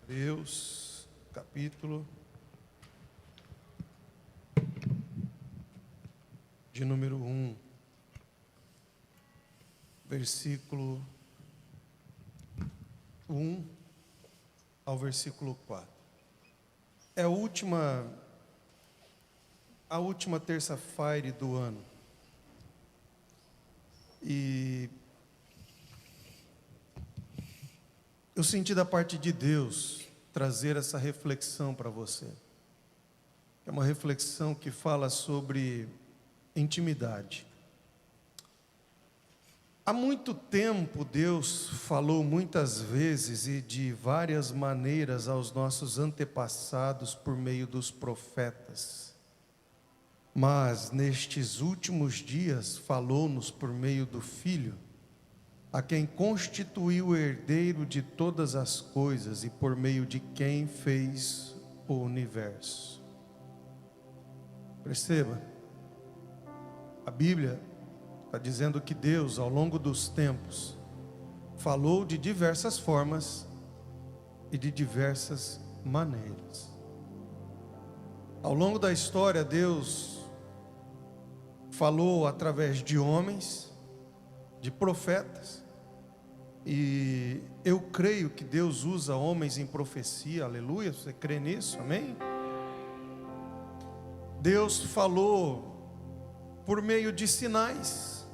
Hebreus, capítulo de número 1, versículo 1 ao versículo 4. É a última terça-feira do ano. E eu senti da parte de Deus trazer essa reflexão para você. É uma reflexão que fala sobre intimidade. Há muito tempo Deus falou muitas vezes e de várias maneiras aos nossos antepassados por meio dos profetas. Mas nestes últimos dias falou-nos por meio do Filho, a quem constituiu o herdeiro de todas as coisas e por meio de quem fez o universo. Perceba, a Bíblia está dizendo que Deus, ao longo dos tempos, falou de diversas formas e de diversas maneiras. Ao longo da história, Deus falou através de homens, de profetas, e eu creio que Deus usa homens em profecia, aleluia, você crê nisso, amém? Deus falou por meio de sinais,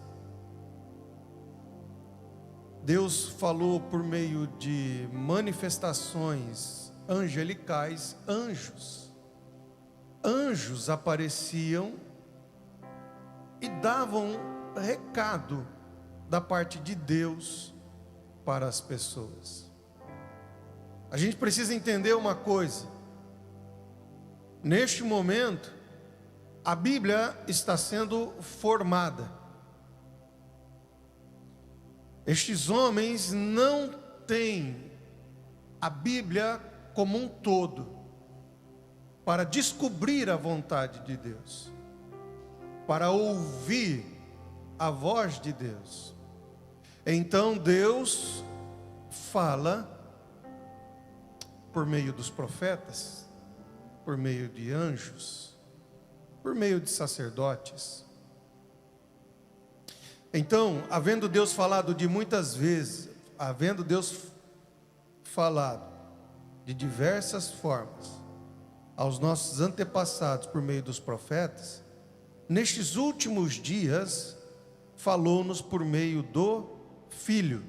Deus falou por meio de manifestações angelicais, anjos apareciam e davam recado da parte de Deus para as pessoas. A gente precisa entender uma coisa: neste momento, a Bíblia está sendo formada. Estes homens não têm a Bíblia como um todo para descobrir a vontade de Deus, para ouvir a voz de Deus. Então Deus fala por meio dos profetas, por meio de anjos, por meio de sacerdotes. Então, havendo Deus falado de muitas vezes, havendo Deus falado de diversas formas aos nossos antepassados por meio dos profetas, nestes últimos dias falou-nos por meio do Filho.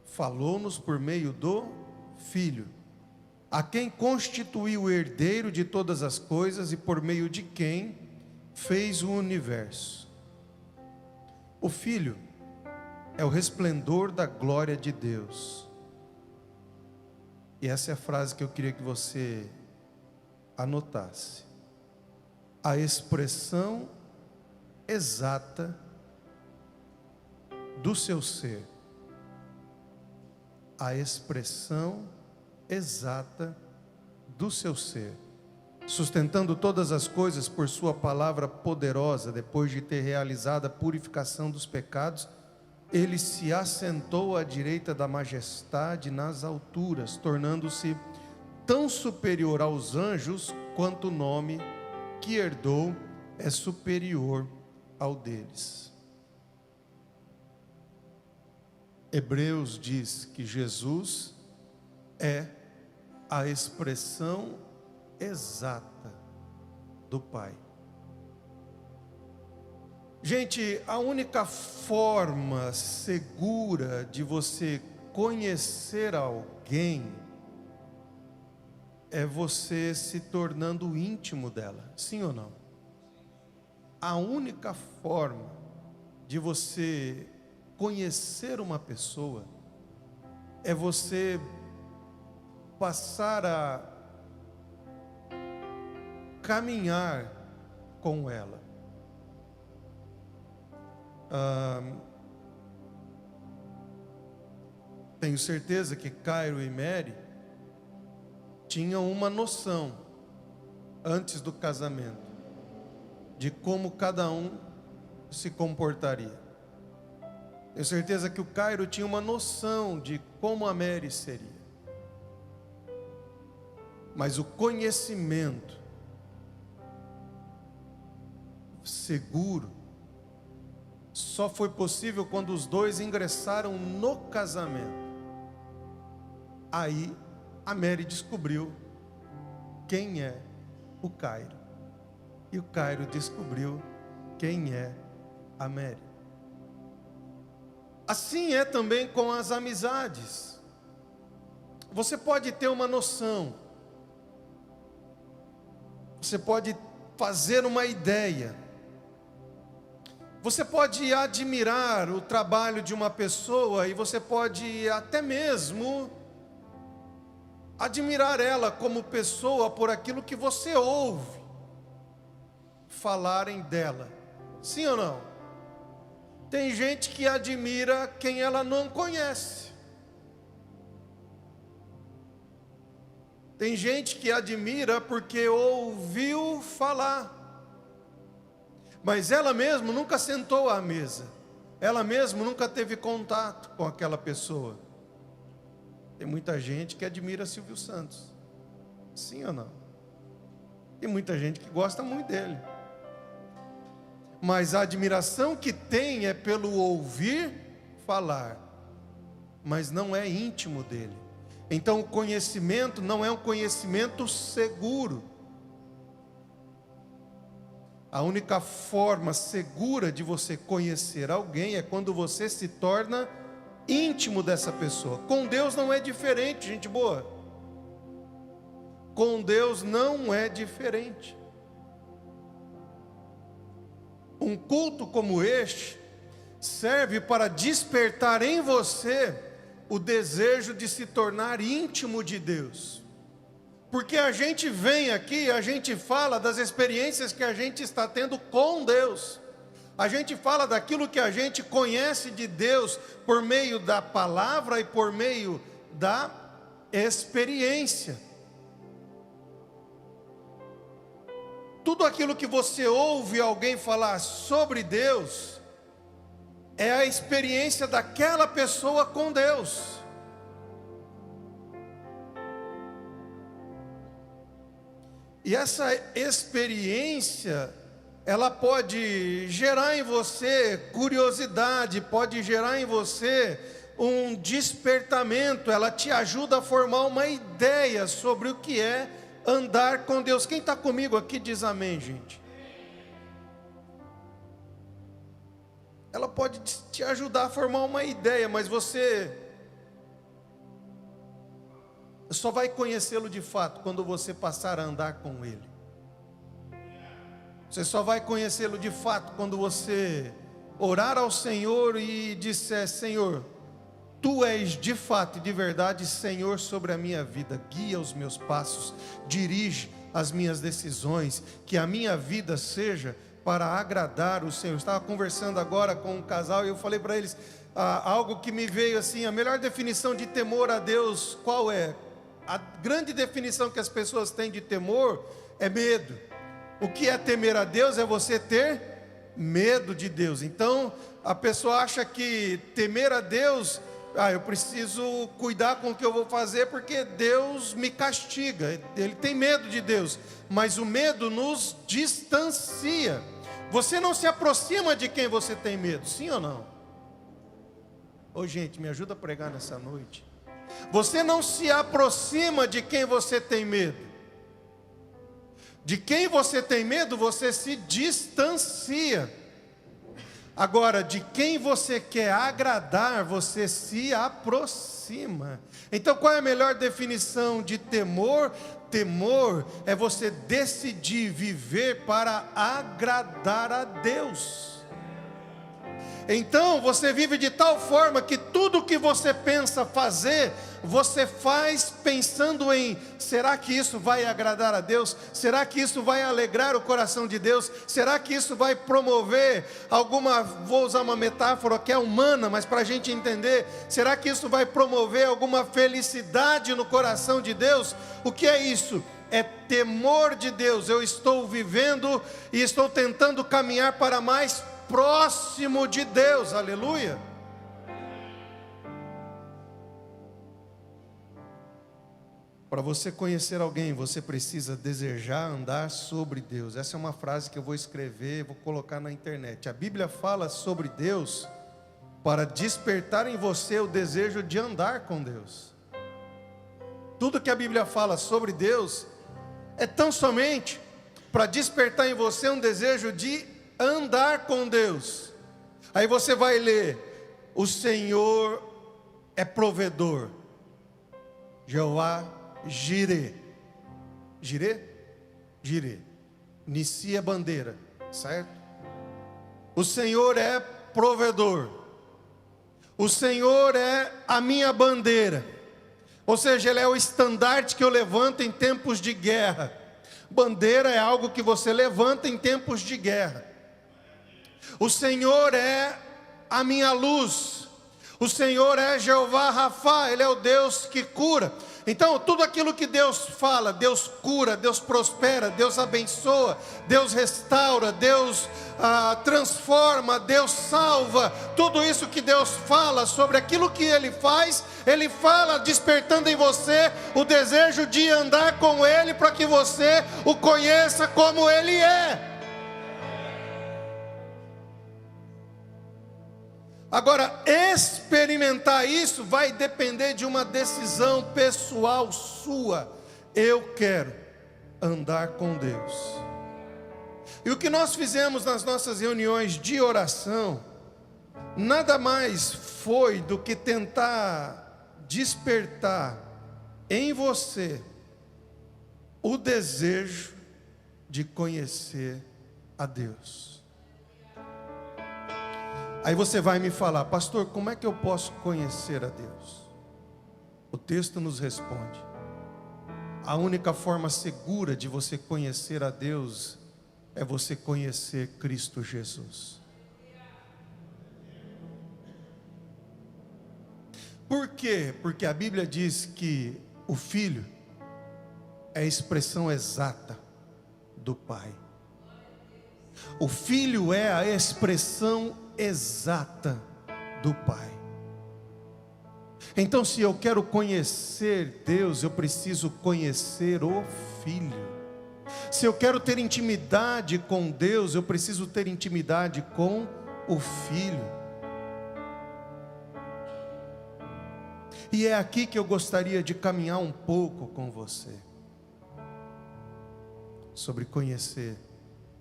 Falou-nos por meio do Filho, a quem constituiu o herdeiro de todas as coisas e por meio de quem fez o universo. O Filho é o resplendor da glória de Deus. E essa é a frase que eu queria que você anotasse: a expressão exata do seu ser. A expressão exata do seu ser, sustentando todas as coisas por sua palavra poderosa. Depois de ter realizado a purificação dos pecados, ele se assentou à direita da majestade nas alturas, tornando-se tão superior aos anjos quanto o nome que herdou é superior ao deles. Hebreus diz que Jesus é a expressão exata do Pai. Gente, a única forma segura de você conhecer alguém é você se tornando íntimo dela, sim ou não? A única forma de você conhecer uma pessoa é você passar a caminhar com ela. Tenho certeza que Cairo e Mary tinham uma noção antes do casamento de como cada um se comportaria. Tenho certeza que o Cairo tinha uma noção de como a Mary seria. Mas o conhecimento seguro só foi possível quando os dois ingressaram no casamento. Aí a Mary descobriu quem é o Cairo. E o Cairo descobriu quem é a Mary. Assim é também com as amizades. Você pode ter uma noção, você pode fazer uma ideia, você pode admirar o trabalho de uma pessoa e você pode até mesmo admirar ela como pessoa por aquilo que você ouve falarem dela. Sim ou não? Tem gente que admira quem ela não conhece. Tem gente que admira porque ouviu falar. Mas ela mesma nunca sentou à mesa. Ela mesma nunca teve contato com aquela pessoa. Tem muita gente que admira Silvio Santos. Sim ou não? Tem muita gente que gosta muito dele. Mas a admiração que tem é pelo ouvir falar, mas não é íntimo dele. Então o conhecimento não é um conhecimento seguro. A única forma segura de você conhecer alguém é quando você se torna íntimo dessa pessoa. Com Deus não é diferente, gente boa. Com Deus não é diferente. Um culto como este serve para despertar em você o desejo de se tornar íntimo de Deus. Porque a gente vem aqui, a gente fala das experiências que a gente está tendo com Deus. A gente fala daquilo que a gente conhece de Deus por meio da palavra e por meio da experiência. Tudo aquilo que você ouve alguém falar sobre Deus é a experiência daquela pessoa com Deus. E essa experiência, ela pode gerar em você curiosidade, pode gerar em você um despertamento, ela te ajuda a formar uma ideia sobre o que é andar com Deus. Quem está comigo aqui diz amém, gente. Ela pode te ajudar a formar uma ideia, mas você só vai conhecê-lo de fato quando você passar a andar com Ele. Você só vai conhecê-lo de fato quando você orar ao Senhor e disser: Senhor, Tu és de fato e de verdade Senhor sobre a minha vida. Guia os meus passos, dirige as minhas decisões, que a minha vida seja para agradar o Senhor. Eu estava conversando agora com um casal e eu falei para eles algo que me veio assim: a melhor definição de temor a Deus, qual é? A grande definição que as pessoas têm de temor é medo. O que é temer a Deus? É você ter medo de Deus. Então a pessoa acha que temer a Deus, eu preciso cuidar com o que eu vou fazer porque Deus me castiga. Ele tem medo de Deus, mas o medo nos distancia. Você não se aproxima de quem você tem medo, sim ou não? Ô gente, me ajuda a pregar nessa noite. Você não se aproxima de quem você tem medo. De quem você tem medo, você se distancia. Agora, de quem você quer agradar, você se aproxima. Então, qual é a melhor definição de temor? Temor é você decidir viver para agradar a Deus. Então, você vive de tal forma que tudo que você pensa fazer, você faz pensando em: será que isso vai agradar a Deus? Será que isso vai alegrar o coração de Deus? Será que isso vai promover vou usar uma metáfora que é humana, mas para a gente entender, será que isso vai promover alguma felicidade no coração de Deus? O que é isso? É temor de Deus. Eu estou vivendo e estou tentando caminhar para mais próximo de Deus, aleluia. Para você conhecer alguém, você precisa desejar andar sobre Deus. Essa é uma frase que eu vou escrever, vou colocar na internet. A Bíblia fala sobre Deus para despertar em você o desejo de andar com Deus. Tudo que a Bíblia fala sobre Deus é tão somente para despertar em você um desejo de andar com Deus. Aí você vai ler: o Senhor é provedor, Jeová Jirê. Jirê? Jirê. Nissi é bandeira, certo? O Senhor é provedor. O Senhor é a minha bandeira. Ou seja, Ele é o estandarte que eu levanto em tempos de guerra. Bandeira é algo que você levanta em tempos de guerra. O Senhor é a minha luz. O Senhor é Jeová Rafá, Ele é o Deus que cura. Então, tudo aquilo que Deus fala, Deus cura, Deus prospera, Deus abençoa, Deus restaura, Deus transforma, Deus salva. Tudo isso que Deus fala sobre aquilo que Ele faz, Ele fala despertando em você o desejo de andar com Ele, para que você o conheça como Ele é. Agora, experimentar isso vai depender de uma decisão pessoal sua. Eu quero andar com Deus. E o que nós fizemos nas nossas reuniões de oração, nada mais foi do que tentar despertar em você o desejo de conhecer a Deus. Aí você vai me falar: pastor, como é que eu posso conhecer a Deus? O texto nos responde: a única forma segura de você conhecer a Deus é você conhecer Cristo Jesus. Por quê? Porque a Bíblia diz que o Filho é a expressão exata do Pai. O Filho é a expressão exata do Pai. Então, se eu quero conhecer Deus, eu preciso conhecer o Filho. Se eu quero ter intimidade com Deus, eu preciso ter intimidade com o Filho. E é aqui que eu gostaria de caminhar um pouco com você, sobre conhecer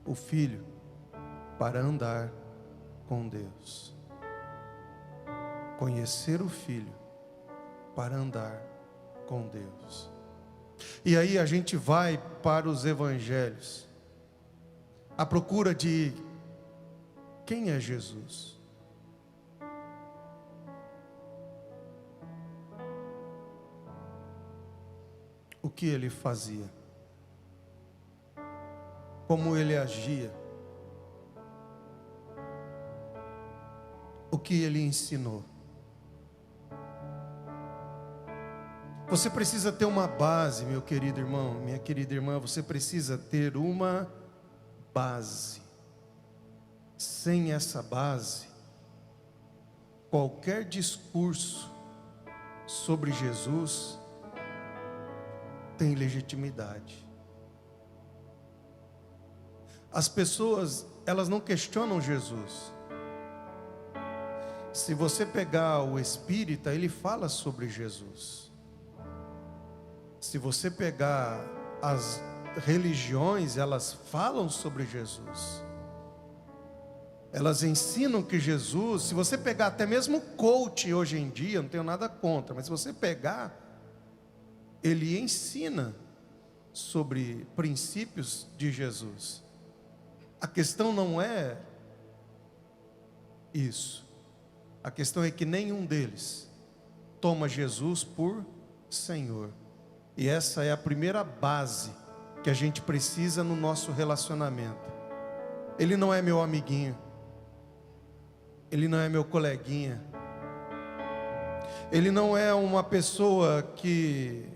o Filho para andar com Deus. Conhecer o Filho para andar com Deus. E aí a gente vai para os evangelhos, à procura de quem é Jesus. O que ele fazia, como ele agia, o que ele ensinou. Você precisa ter uma base, meu querido irmão, minha querida irmã, você precisa ter uma base. Sem essa base, qualquer discurso sobre Jesus tem legitimidade. As pessoas, elas não questionam Jesus. Se você pegar o espírita, ele fala sobre Jesus. Se você pegar as religiões, elas falam sobre Jesus. Elas ensinam que Jesus, se você pegar até mesmo coach hoje em dia, não tenho nada contra, mas se você pegar, ele ensina sobre princípios de Jesus. A questão não é isso. A questão é que nenhum deles toma Jesus por Senhor. E essa é a primeira base que a gente precisa no nosso relacionamento. Ele não é meu amiguinho. Ele não é meu coleguinha. Ele não é uma pessoa que...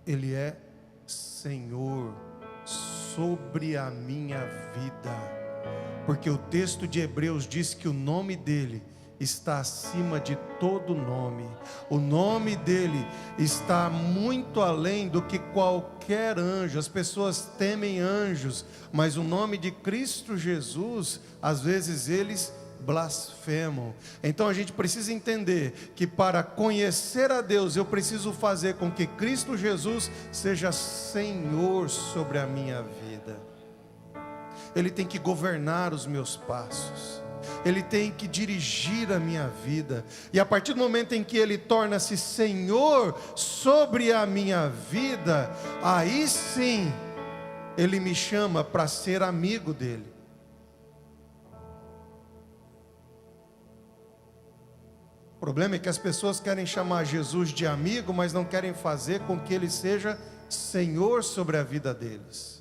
Ele é Senhor sobre a minha vida. Porque o texto de Hebreus diz que o nome dele está acima de todo nome. O nome dele está muito além do que qualquer anjo. As pessoas temem anjos, mas o nome de Cristo Jesus, às vezes eles blasfemam. Então a gente precisa entender que para conhecer a Deus, eu preciso fazer com que Cristo Jesus seja Senhor sobre a minha vida. Ele tem que governar os meus passos. Ele tem que dirigir a minha vida. E a partir do momento em que Ele torna-se Senhor sobre a minha vida, aí sim, Ele me chama para ser amigo dEle. O problema é que as pessoas querem chamar Jesus de amigo, mas não querem fazer com que Ele seja Senhor sobre a vida deles.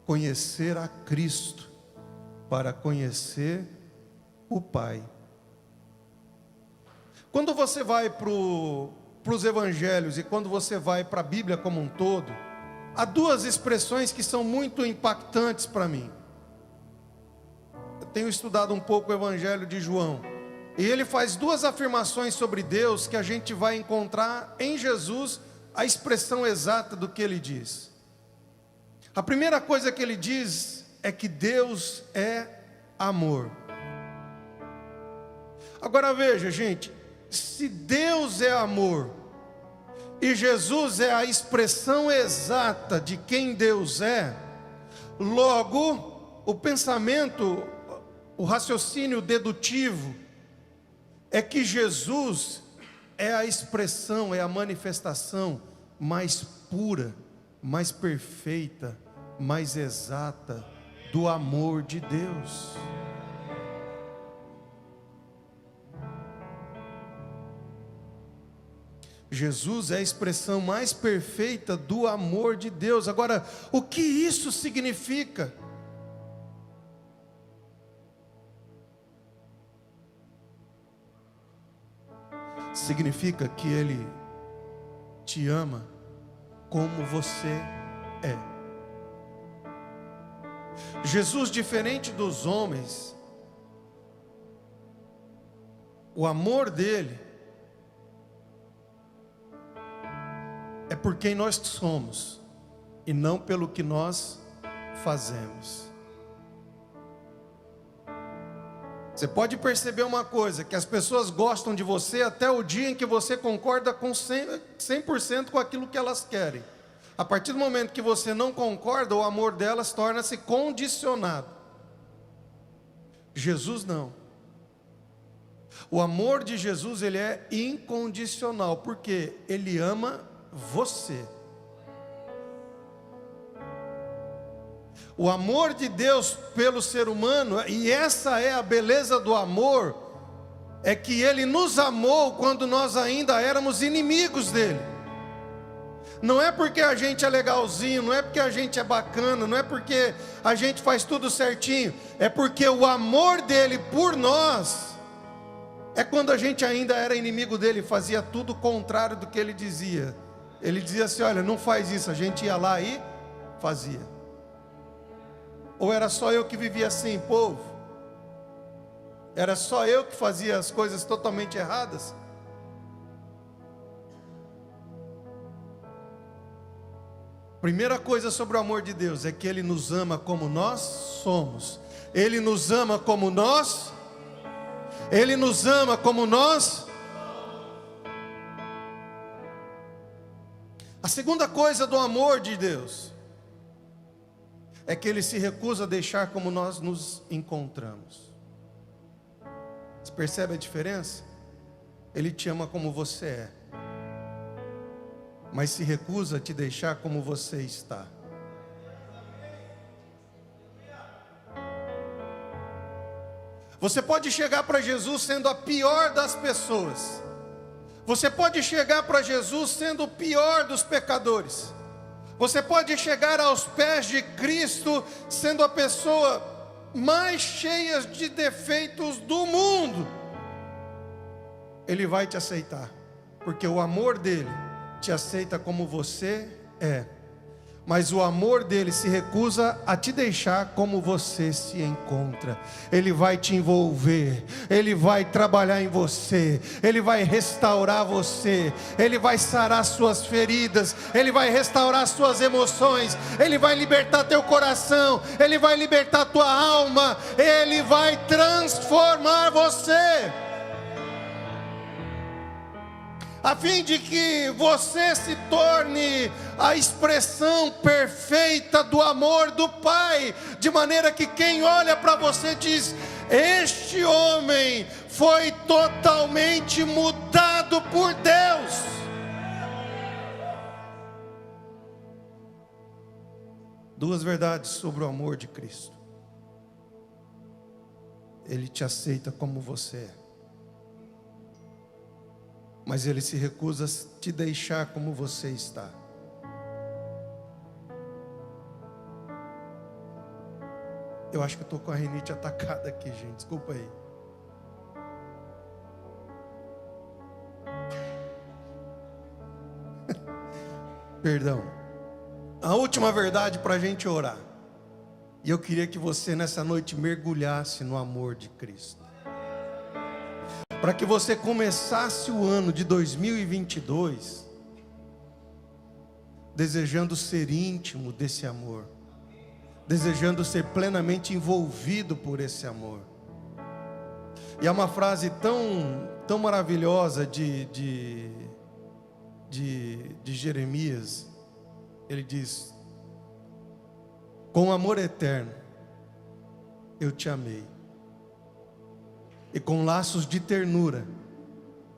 Conhecer a Cristo para conhecer o Pai. Quando você vai para os evangelhos e quando você vai para a Bíblia como um todo, há duas expressões que são muito impactantes para mim. Eu tenho estudado um pouco o evangelho de João, e ele faz duas afirmações sobre Deus que a gente vai encontrar em Jesus a expressão exata do que ele diz. A primeira coisa que ele diz é que Deus é amor. Agora veja, gente, se Deus é amor e Jesus é a expressão exata de quem Deus é, logo o pensamento, o raciocínio dedutivo é que Jesus é a expressão, é a manifestação mais pura, mais perfeita, mais exata do amor de Deus. Jesus é a expressão mais perfeita do amor de Deus. Agora, o que isso significa? Significa que Ele te ama como você é. Jesus, diferente dos homens, o amor dele é por quem nós somos e não pelo que nós fazemos. Você pode perceber uma coisa, que as pessoas gostam de você até o dia em que você concorda com 100% com aquilo que elas querem. A partir do momento que você não concorda, o amor delas torna-se condicionado. Jesus não. O amor de Jesus, ele é incondicional, porque Ele ama você. O amor de Deus pelo ser humano, e essa é a beleza do amor, é que Ele nos amou quando nós ainda éramos inimigos dEle. Não é porque a gente é legalzinho, não é porque a gente é bacana, não é porque a gente faz tudo certinho, é porque o amor dEle por nós, é quando a gente ainda era inimigo dEle, fazia tudo o contrário do que Ele dizia. Ele dizia assim, olha, não faz isso, a gente ia lá e fazia. Ou era só eu que vivia assim, povo? Era só eu que fazia as coisas totalmente erradas? Primeira coisa sobre o amor de Deus é que Ele nos ama como nós somos. Ele nos ama como nós. Ele nos ama como nós. A segunda coisa do amor de Deus é que Ele se recusa a deixar como nós nos encontramos. Você percebe a diferença? Ele te ama como você é, mas se recusa a te deixar como você está. Você pode chegar para Jesus sendo a pior das pessoas. Você pode chegar para Jesus sendo o pior dos pecadores. Você pode chegar aos pés de Cristo sendo a pessoa mais cheia de defeitos do mundo. Ele vai te aceitar, porque o amor dele te aceita como você é. mas o amor dele se recusa a te deixar como você se encontra. Ele vai te envolver, ele vai trabalhar em você, ele vai restaurar você, ele vai sarar suas feridas, ele vai restaurar suas emoções, ele vai libertar teu coração, ele vai libertar tua alma, ele vai transformar você, a fim de que você se torne a expressão perfeita do amor do Pai, de maneira que quem olha para você diz: este homem foi totalmente mudado por Deus. Duas verdades sobre o amor de Cristo: Ele te aceita como você é, mas Ele se recusa a te deixar como você está. Eu acho que eu estou com a rinite atacada aqui, gente, desculpa aí. Perdão. A última verdade para a gente orar. E eu queria que você nessa noite mergulhasse no amor de Cristo, para que você começasse o ano de 2022 desejando ser íntimo desse amor, desejando ser plenamente envolvido por esse amor. E é uma frase tão maravilhosa de Jeremias. Ele diz: com amor eterno eu te amei, e com laços de ternura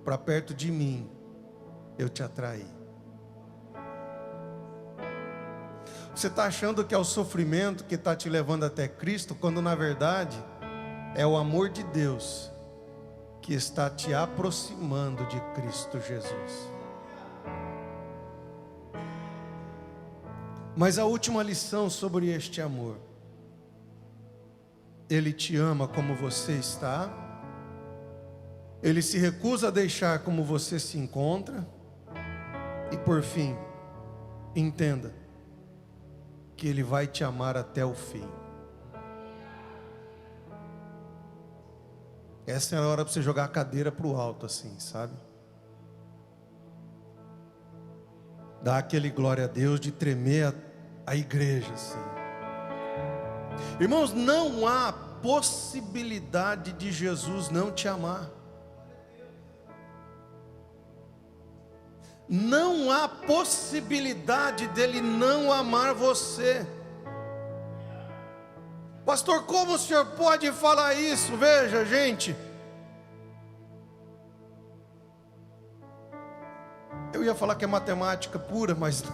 para perto de mim eu te atraí. Você está achando que é o sofrimento que está te levando até Cristo, quando na verdade é o amor de Deus que está te aproximando de Cristo Jesus. Mas a última lição sobre este amor: Ele te ama como você está, Ele se recusa a deixar como você se encontra, e por fim, entenda que Ele vai te amar até o fim. Essa é a hora para você jogar a cadeira para o alto assim, sabe? Dá aquele glória a Deus de tremer a igreja assim. Irmãos, não há possibilidade de Jesus não te amar. Não há possibilidade dele não amar você. Pastor, como o senhor pode falar isso? Veja, gente, eu ia falar que é matemática pura, mas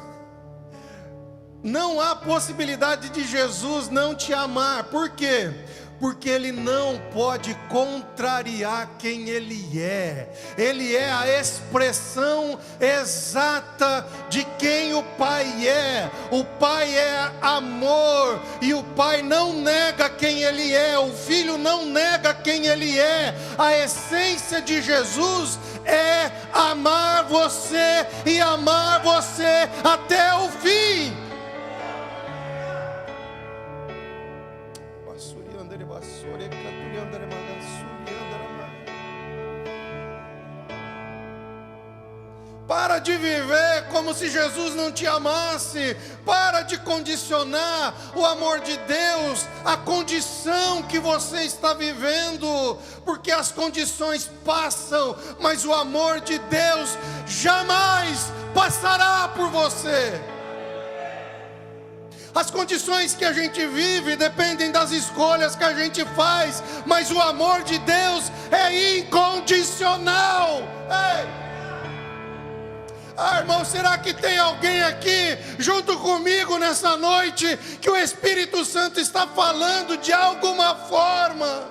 não há possibilidade de Jesus não te amar. Por quê? Porque Ele não pode contrariar quem Ele é. Ele é a expressão exata de quem o Pai é. O Pai é amor, e o Pai não nega quem Ele é, o Filho não nega quem Ele é. A essência de Jesus é amar você, e amar você até o fim. Para de viver como se Jesus não te amasse. Para de condicionar o amor de Deus à condição que você está vivendo, porque as condições passam, mas o amor de Deus jamais passará por você. As condições que a gente vive dependem das escolhas que a gente faz, mas o amor de Deus é incondicional. Ei! Ah, irmão, será que tem alguém aqui junto comigo nessa noite que o Espírito Santo está falando de alguma forma?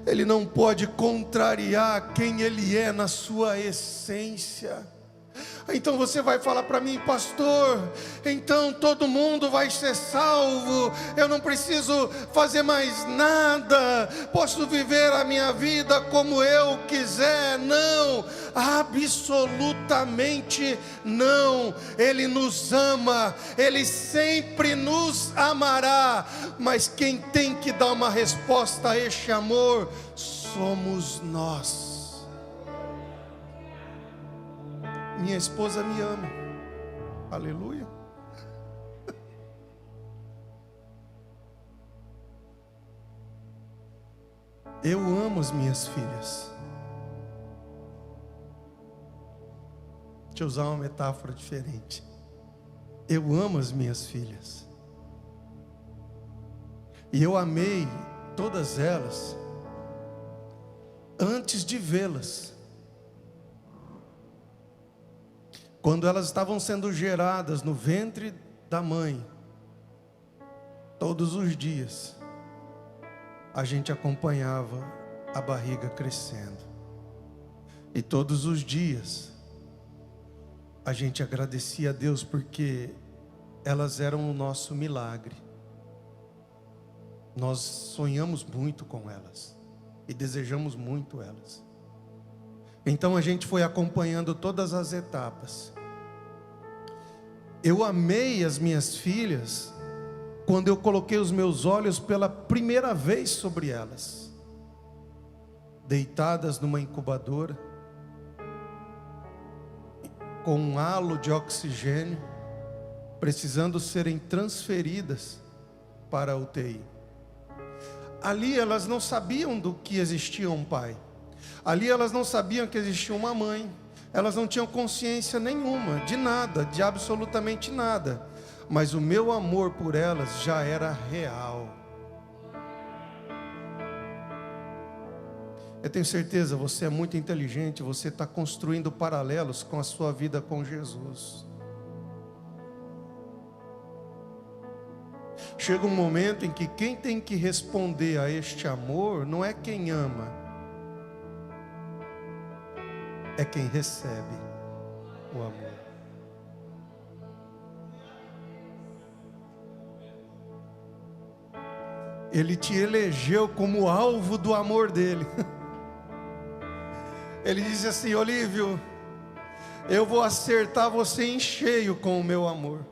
Ele não pode contrariar quem Ele é na sua essência. Então você vai falar para mim: pastor, então todo mundo vai ser salvo, eu não preciso fazer mais nada, posso viver a minha vida como eu quiser. Não, absolutamente não. Ele nos ama, Ele sempre nos amará, mas quem tem que dar uma resposta a este amor somos nós. Minha esposa me ama, aleluia. Eu amo as minhas filhas. Deixa eu usar uma metáfora diferente. Eu amo as minhas filhas. E eu amei todas elas antes de vê-las. Quando elas estavam sendo geradas no ventre da mãe, todos os dias, a gente acompanhava a barriga crescendo. E todos os dias, a gente agradecia a Deus porque elas eram o nosso milagre. Nós sonhamos muito com elas e desejamos muito elas. Então a gente foi acompanhando todas as etapas. Eu amei as minhas filhas quando eu coloquei os meus olhos pela primeira vez sobre elas, deitadas numa incubadora, com um halo de oxigênio, precisando serem transferidas para a UTI. Ali elas não sabiam do que existia um pai. Ali elas não sabiam que existia uma mãe. Elas não tinham consciência nenhuma, de nada, de absolutamente nada. Mas o meu amor por elas já era real. Eu tenho certeza, você é muito inteligente, você está construindo paralelos com a sua vida com Jesus. Chega um momento em que quem tem que responder a este amor não é quem ama, é quem recebe o amor. Ele te elegeu como alvo do amor dele. Ele disse assim: Olívio, eu vou acertar você em cheio com o meu amor.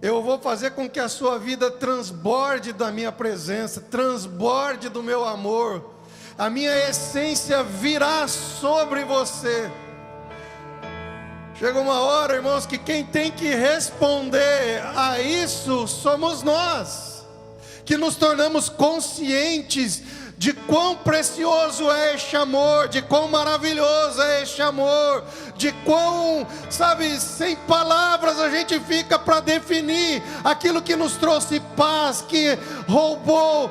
Eu vou fazer com que a sua vida transborde da minha presença, transborde do meu amor. A minha essência virá sobre você. Chega uma hora, irmãos, que quem tem que responder a isso somos nós, que nos tornamos conscientes de quão precioso é este amor, de quão maravilhoso é este amor, de quão, sabe, sem palavras a gente fica para definir aquilo que nos trouxe paz, que roubou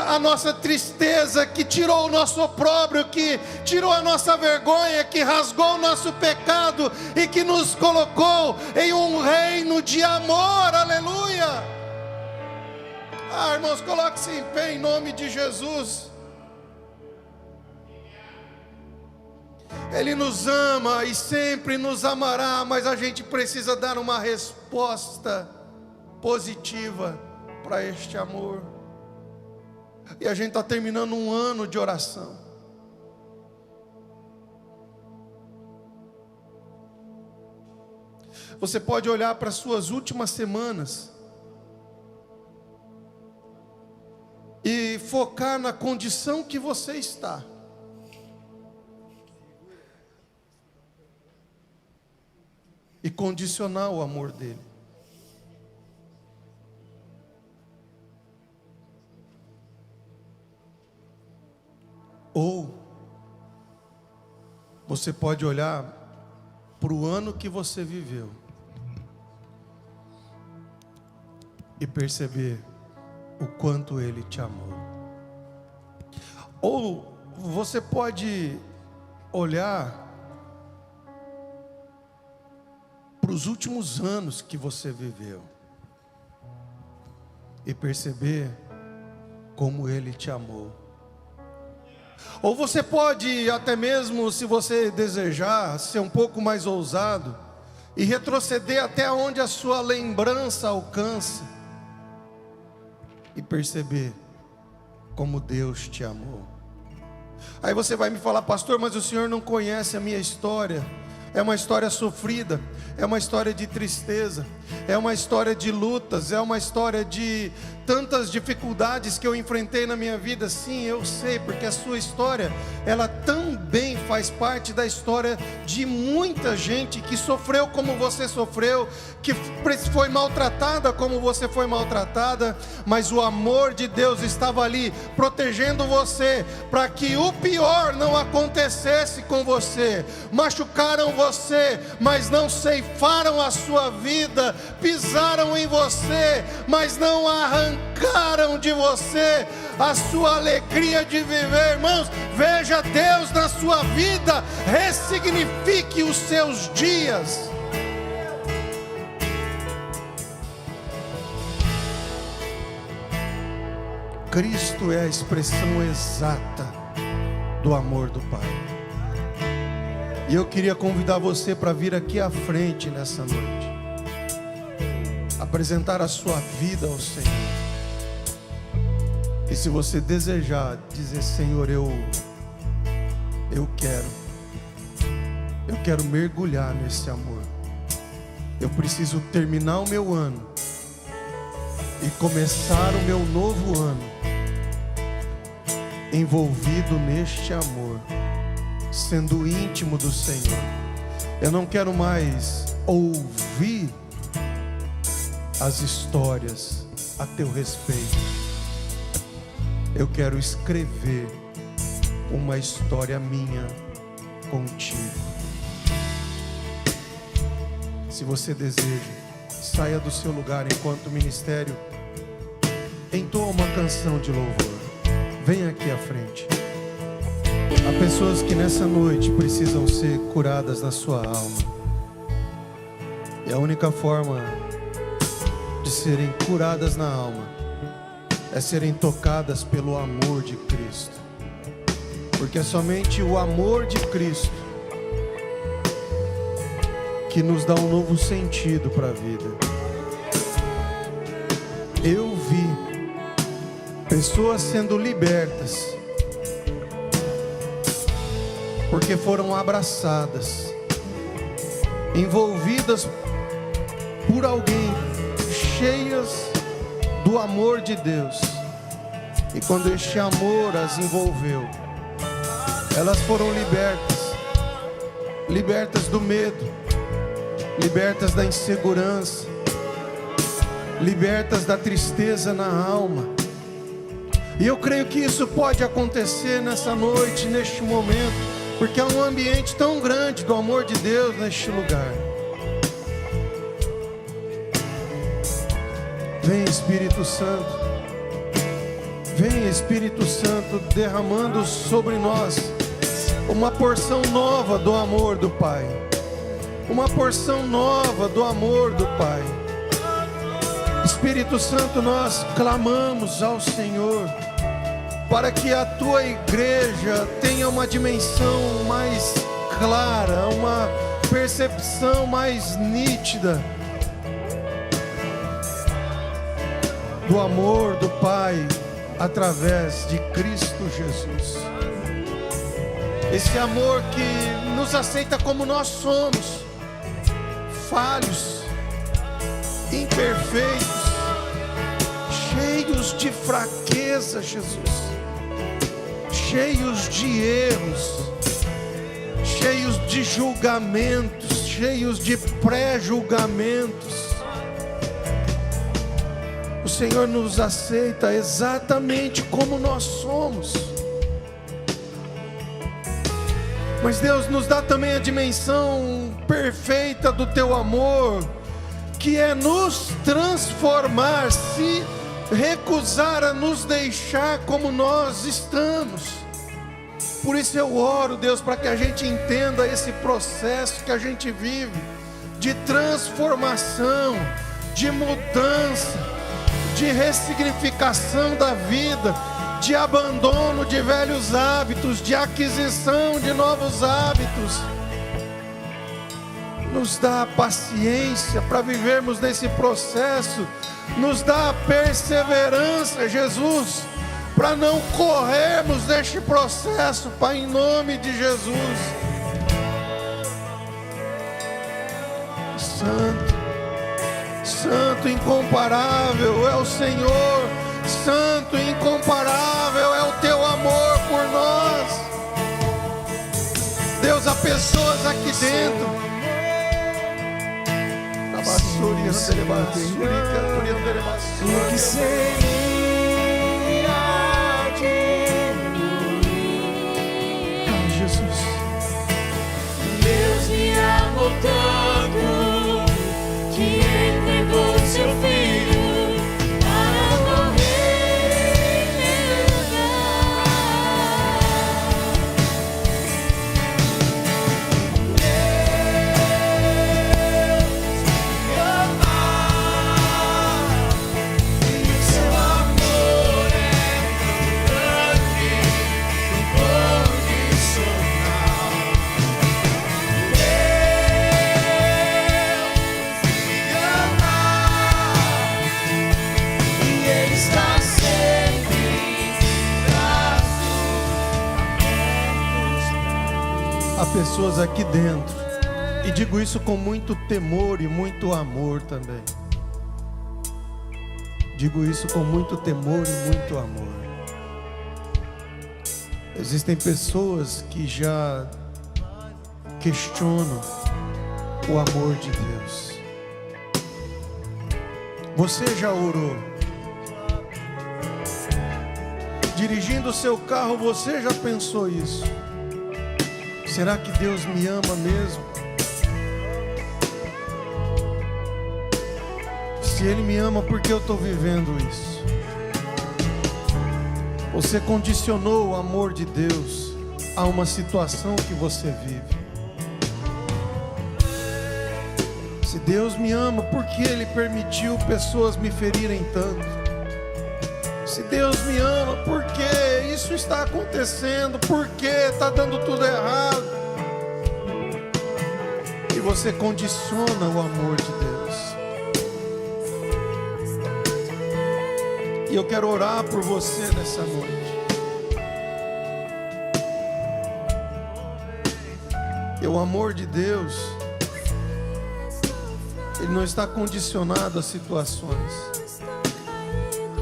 a nossa tristeza, que tirou o nosso opróbrio, que tirou a nossa vergonha, que rasgou o nosso pecado e que nos colocou em um reino de amor, aleluia. Irmãos, coloque-se em pé em nome de Jesus. Ele nos ama e sempre nos amará, mas a gente precisa dar uma resposta positiva para este amor. E a gente está terminando um ano de oração. Você pode olhar para as suas últimas semanas e focar na condição que você está. E condicionar o amor dele. Ou você pode olhar para o ano que você viveu e perceber o quanto ele te amou. Ou você pode olhar para os últimos anos que você viveu e perceber como ele te amou. Ou você pode, até mesmo se você desejar, ser um pouco mais ousado e retroceder até onde a sua lembrança alcança e perceber como Deus te amou. Aí você vai me falar: pastor, mas o senhor não conhece a minha história. É uma história sofrida, é uma história de tristeza, é uma história de lutas, é uma história de tantas dificuldades que eu enfrentei na minha vida. Sim, eu sei, porque a sua história, ela também faz parte da história de muita gente que sofreu como você sofreu, que foi maltratada como você foi maltratada, mas o amor de Deus estava ali, protegendo você, para que o pior não acontecesse com você. Machucaram você, mas não ceifaram a sua vida, pisaram em você, mas não arrancaram de você a sua alegria de viver. Irmãos, veja Deus na sua vida, ressignifique os seus dias. Cristo é a expressão exata do amor do Pai. E eu queria convidar você para vir aqui à frente nessa noite, apresentar a sua vida ao Senhor. E se você desejar dizer: Senhor, eu quero mergulhar nesse amor. Eu preciso terminar o meu ano e começar o meu novo ano envolvido neste amor, sendo íntimo do Senhor. Eu não quero mais ouvir as histórias a teu respeito. Eu quero escrever uma história minha contigo. Se você deseja, saia do seu lugar enquanto o ministério entoa uma canção de louvor. Venha aqui à frente. Há pessoas que nessa noite precisam ser curadas na sua alma. E a única forma de serem curadas na alma é serem tocadas pelo amor de Cristo. Porque é somente o amor de Cristo que nos dá um novo sentido para a vida. Eu vi pessoas sendo libertas porque foram abraçadas, envolvidas por alguém, cheias do amor de Deus. E quando este amor as envolveu, elas foram libertas do medo, libertas da insegurança, libertas da tristeza na alma. E eu creio que isso pode acontecer nessa noite, neste momento, porque é um ambiente tão grande do amor de Deus neste lugar. Vem Espírito Santo, vem Espírito Santo derramando sobre nós uma porção nova do amor do Pai, uma porção nova do amor do Pai. Espírito Santo, nós clamamos ao Senhor para que a tua igreja tenha uma dimensão mais clara, uma percepção mais nítida do amor do Pai através de Cristo Jesus. Esse amor que nos aceita como nós somos, falhos, imperfeitos, cheios de fraqueza, Jesus, cheios de erros, cheios de julgamentos, cheios de pré-julgamentos. O Senhor nos aceita exatamente como nós somos. Mas Deus nos dá também a dimensão perfeita do teu amor, que é nos transformar, se recusar a nos deixar como nós estamos. Por isso eu oro, Deus, para que a gente entenda esse processo que a gente vive, de transformação, de mudança, de ressignificação da vida, de abandono de velhos hábitos, de aquisição de novos hábitos. Nos dá paciência para vivermos nesse processo, nos dá perseverança, Jesus, para não corrermos neste processo, Pai, em nome de Jesus. Santo, Santo, incomparável é o Senhor, Santo, incomparável é o Teu amor por nós. Deus, há pessoas aqui dentro, o que seria de mim? Ah, Jesus. Deus me amou tanto que entregou seu filho para morrer em meu lugar. Deus me ama e o seu amor é tão grande, incondicional. Está sempre Há pessoas aqui dentro, e digo isso com muito temor e muito amor também. Digo isso com muito temor e muito amor. Existem pessoas que já questionam o amor de Deus. Você já orou? Dirigindo o seu carro, você já pensou isso? Será que Deus me ama mesmo? Se Ele me ama, por que eu estou vivendo isso? Você condicionou o amor de Deus a uma situação que você vive. Se Deus me ama, por que Ele permitiu pessoas me ferirem tanto? Se Deus me ama, por que isso está acontecendo? Por que está dando tudo errado? E você condiciona o amor de Deus. E eu quero orar por você nessa noite. E o amor de Deus, ele não está condicionado a situações.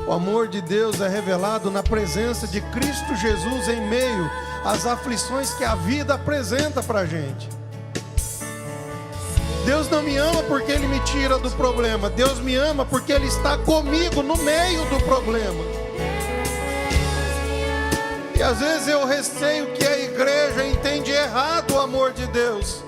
O amor de Deus é revelado na presença de Cristo Jesus em meio às aflições que a vida apresenta para a gente. Deus não me ama porque Ele me tira do problema. Deus me ama porque Ele está comigo no meio do problema. E às vezes eu receio que a igreja entende errado o amor de Deus.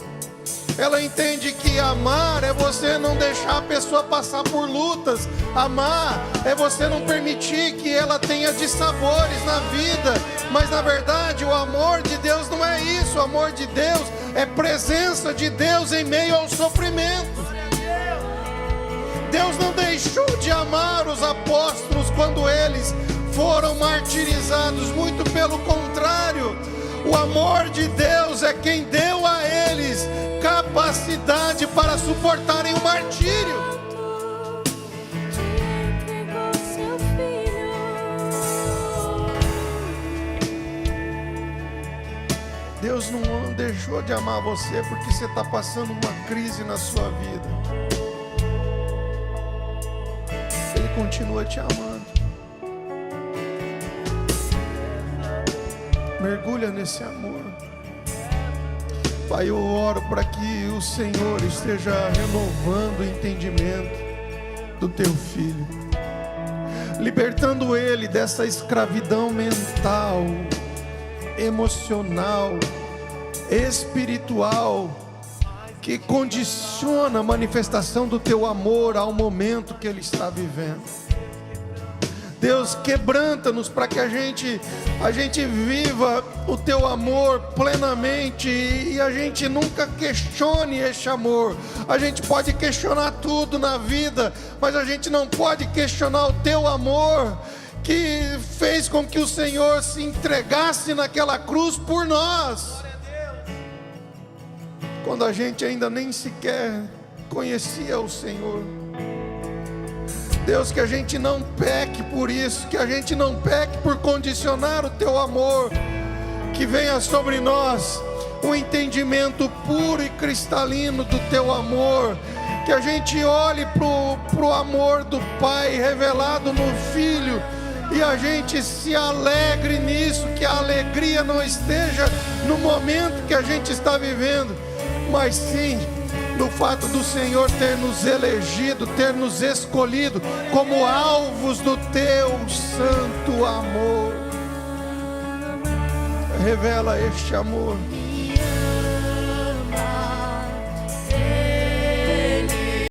Ela entende que amar é você não deixar a pessoa passar por lutas. Amar é você não permitir que ela tenha dissabores na vida. Mas na verdade o amor de Deus não é isso. O amor de Deus é presença de Deus em meio ao sofrimento. Deus não deixou de amar os apóstolos quando eles foram martirizados. Muito pelo contrário, o amor de Deus é quem deu a eles capacidade para suportarem o martírio. Deus não deixou de amar você porque você está passando uma crise na sua vida. Ele continua te amando. Mergulha nesse amor. Pai, eu oro para que o Senhor esteja renovando o entendimento do Teu Filho, libertando ele dessa escravidão mental, emocional, espiritual, que condiciona a manifestação do Teu amor ao momento que ele está vivendo. Deus, quebranta-nos para que a gente viva o Teu amor plenamente e a gente nunca questione este amor. A gente pode questionar tudo na vida, mas a gente não pode questionar o Teu amor, que fez com que o Senhor se entregasse naquela cruz por nós, quando a gente ainda nem sequer conhecia o Senhor. Deus, que a gente não peque por isso, que a gente não peque por condicionar o Teu amor, que venha sobre nós um entendimento puro e cristalino do Teu amor, que a gente olhe para o amor do Pai revelado no Filho, e a gente se alegre nisso, que a alegria não esteja no momento que a gente está vivendo, mas sim no fato do Senhor ter nos elegido, ter nos escolhido como alvos do Teu santo amor. Revela este amor.